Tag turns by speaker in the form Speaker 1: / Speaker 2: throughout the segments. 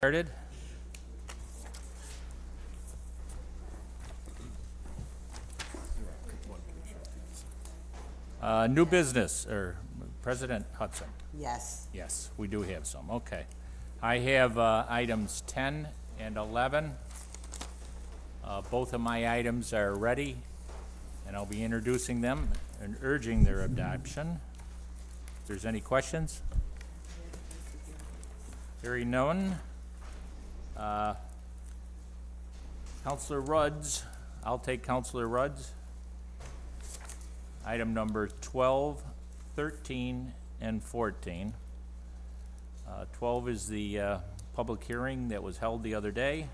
Speaker 1: Started. New business, or President Hudson?
Speaker 2: Yes.
Speaker 1: Yes, we do have some, okay. I have items 10 and 11. Both of my items are ready, and I'll be introducing them and urging their adoption. If there's any questions? Hearing none. Councilor Rudds, I'll take Councilor Rudds. Item number 12, 13, and 14. 12 is the public hearing that was held the other day.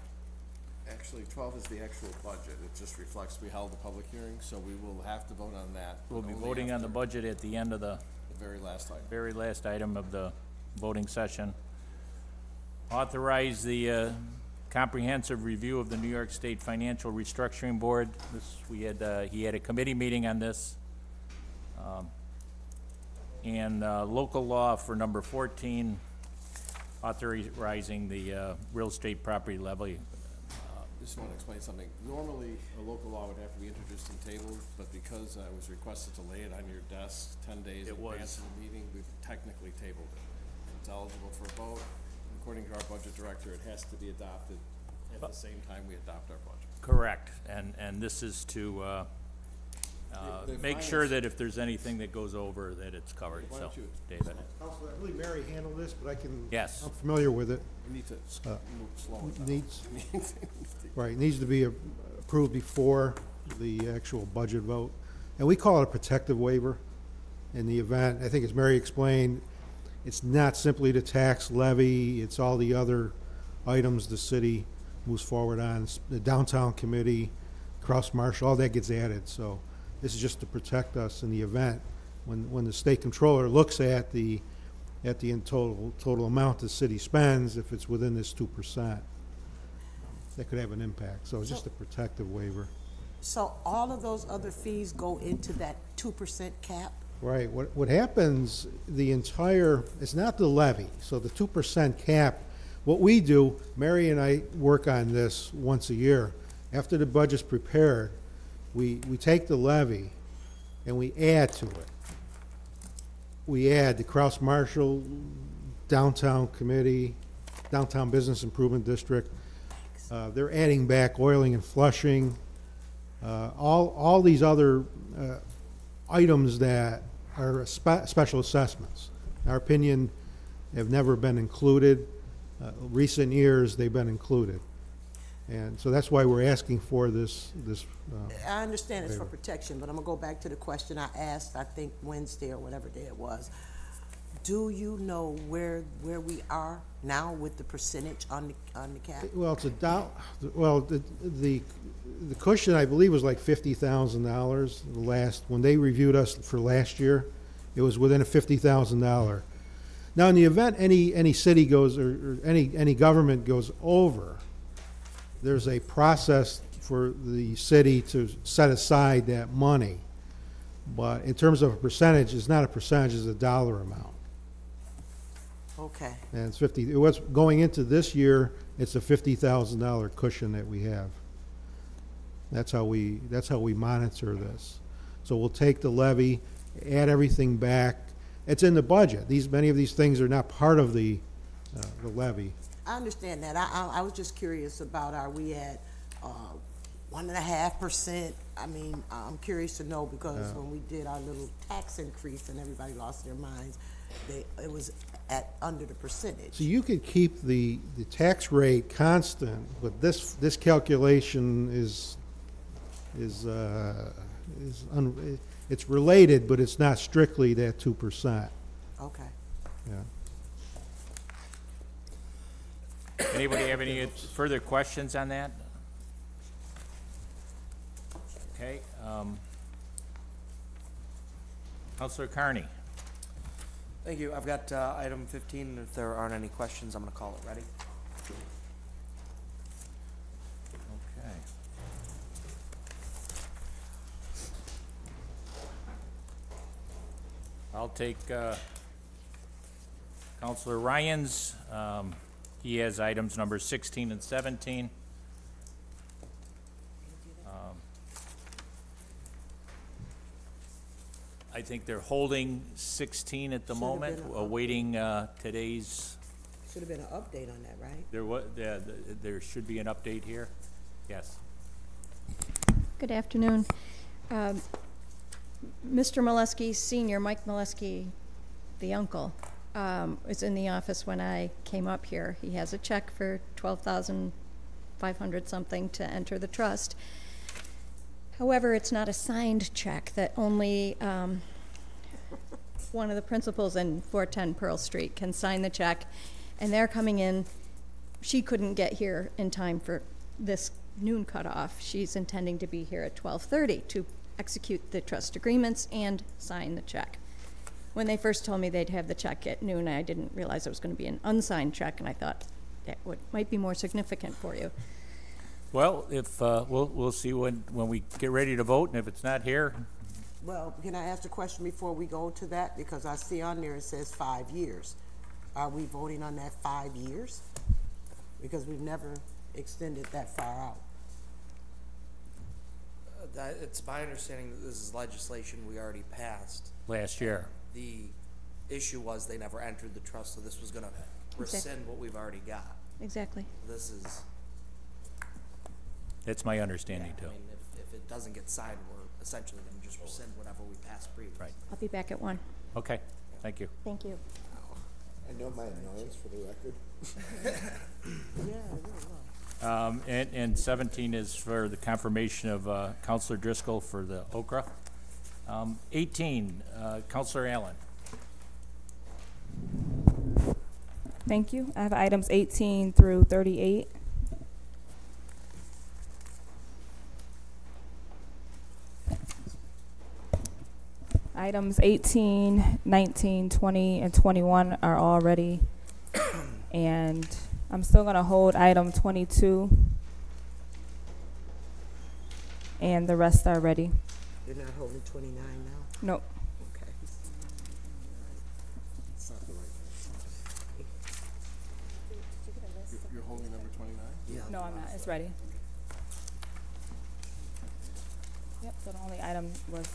Speaker 3: Actually, 12 is the actual budget. It just reflects we held the public hearing, so we will have to vote on that.
Speaker 1: We'll be voting on the budget at the end of the
Speaker 3: very last item.
Speaker 1: Very last item of the voting session. Authorize the comprehensive review of the New York State Financial Restructuring Board. He had a committee meeting on this. And local law for number 14, authorizing the real estate property levy.
Speaker 3: Just want to explain something. Normally, a local law would have to be introduced and tabled, but because I was requested to lay it on your desk 10 days in advance of the meeting, we've technically tabled it. It's eligible for a vote. According to our budget director, it has to be adopted at the same time we adopt our budget.
Speaker 1: Correct, and this is to make sure that if there's anything that goes over, that it's covered. So, David.
Speaker 4: Counselor, I believe Mary handled this, but I can.
Speaker 1: Yes.
Speaker 4: I'm familiar with it.
Speaker 3: We need to move slow.
Speaker 4: Needs to be approved before the actual budget vote, and we call it a protective waiver. In the event, I think as Mary explained, it's not simply the tax levy; it's all the other items the city moves forward on. The downtown committee, cross marshal, all that gets added. So this is just to protect us in the event when the state controller looks at the total amount the city spends, if it's within this 2%, that could have an impact. So it's just a protective waiver.
Speaker 2: So all of those other fees go into that 2% cap?
Speaker 4: Right. What happens, it's not the levy. So the 2% cap, what we do, Mary and I work on this once a year. After the budget's prepared, we take the levy and we add to it. We add the Cross Marshall, Downtown Committee, Downtown Business Improvement District. They're adding back oiling and flushing, all these other items that are special assessments. In our opinion, have never been included. Recent years, they've been included. And so that's why we're asking for this.
Speaker 2: I understand it's for protection, but I'm gonna go back to the question I asked, I think Wednesday or whatever day it was. Do you know where we are now with the percentage on the cap?
Speaker 4: Well, it's the cushion, I believe, was like $50,000 when they reviewed us for last year. It was within a $50,000. Now, in the event any city goes or any government goes over, there's a process for the city to set aside that money. But in terms of a percentage, it's not a percentage, it's a dollar amount.
Speaker 2: Okay.
Speaker 4: And it's 50. It was going into this year. It's a $50,000 cushion that we have. That's how we monitor this. So we'll take the levy, add everything back. It's in the budget. Many of these things are not part of the levy.
Speaker 2: I understand that. I was just curious about, are we at 1.5%? I mean, I'm curious to know because when we did our little tax increase and everybody lost their minds, it was at under the percentage.
Speaker 4: So you could keep the tax rate constant, but this calculation it's related, but it's not strictly that 2%.
Speaker 2: Okay.
Speaker 4: Yeah.
Speaker 1: Anybody have any further questions on that? Okay. Councilor Carney.
Speaker 5: Thank you. I've got item 15. If there aren't any questions, I'm going to call it ready.
Speaker 1: Okay. I'll take Councilor Ryan's He has items number 16 and 17. I think they're holding 16 at the
Speaker 2: Should've
Speaker 1: moment,
Speaker 2: been a-
Speaker 1: awaiting today's,
Speaker 2: Should have been an update on that, right?
Speaker 1: there should be an update here. Yes.
Speaker 6: Good afternoon. Mr. Molesky Senior, Mike Molesky, the uncle, was in the office when I came up here. He has a check for $12,500 something to enter the trust. However, it's not a signed check, that only one of the principals in 410 Pearl Street can sign the check, and they're coming in. She couldn't get here in time for this noon cutoff. She's intending to be here at 12:30 to execute the trust agreements and sign the check. When they first told me they'd have the check at noon, I didn't realize it was going to be an unsigned check, and I thought that might be more significant for you.
Speaker 1: Well, if, we'll see when we get ready to vote, and if it's not here,
Speaker 2: Well, can I ask a question before we go to that? Because I see on there it says 5 years. Are we voting on that 5 years? Because we've never extended that far out.
Speaker 5: It's my understanding that this is legislation we already passed.
Speaker 1: last year.
Speaker 5: The issue was they never entered the trust, so this was gonna rescind what we've already got.
Speaker 6: Exactly.
Speaker 5: This is,
Speaker 1: That's my understanding,
Speaker 5: I
Speaker 1: too.
Speaker 5: mean, if it doesn't get signed, we're essentially gonna just rescind whatever we passed previously.
Speaker 1: Right.
Speaker 6: I'll be back at 1.
Speaker 1: Okay, thank you.
Speaker 6: Thank you.
Speaker 7: I know my annoyance for the record.
Speaker 1: And 17 is for the confirmation of Counselor Driscoll for the Okra. 18, Counselor Allen.
Speaker 8: Thank you. I have items 18 through 38. Items 18, 19, 20, and 21 are all ready. And I'm still going to hold item 22. And the rest are ready.
Speaker 2: You're not holding 29 now?
Speaker 8: Nope.
Speaker 2: Okay.
Speaker 3: It's not the right one. You're holding number 29?
Speaker 2: Yeah.
Speaker 8: No, I'm not. It's ready. Yep, so the only item was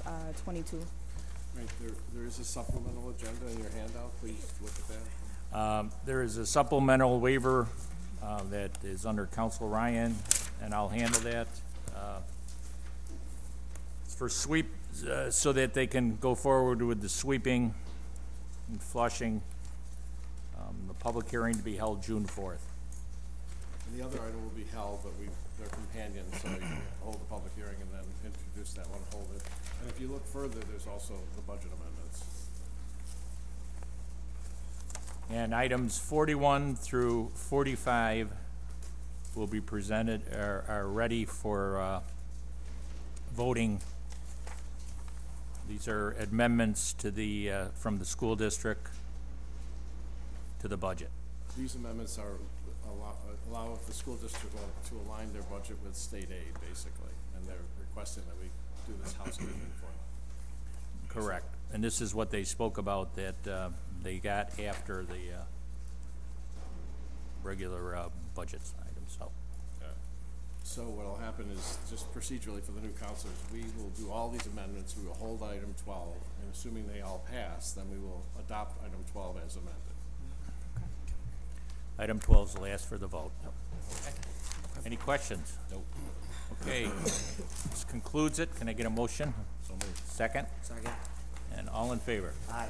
Speaker 8: 22.
Speaker 3: Right, there is a supplemental agenda in your handout, please look at that.
Speaker 1: There is a supplemental waiver that is under Council Ryan, and I'll handle that. It's for sweep, so that they can go forward with the sweeping and flushing. The public hearing to be held June 4th.
Speaker 3: And the other item will be held, but they're companions, so you can hold the public hearing and then introduce that one, hold it. And if you look further, there's also the budget amendments.
Speaker 1: And items 41 through 45 will be presented, are ready for voting. These are amendments to the, from the school district to the budget.
Speaker 3: These amendments are allow the school district to align their budget with state aid, basically, and they're requesting that we do this housekeeping for them.
Speaker 1: Correct. And this is what they spoke about that they got after the regular budget items, so.
Speaker 3: So what'll happen is, just procedurally for the new counselors, we will do all these amendments, we will hold item 12, and assuming they all pass, then we will adopt item 12 as amended.
Speaker 1: Item 12 is the last for the vote. Okay. Any questions? Nope. Okay, this concludes it. Can I get a motion? So moved. Second?
Speaker 5: Second.
Speaker 1: And all in favor?
Speaker 5: Aye.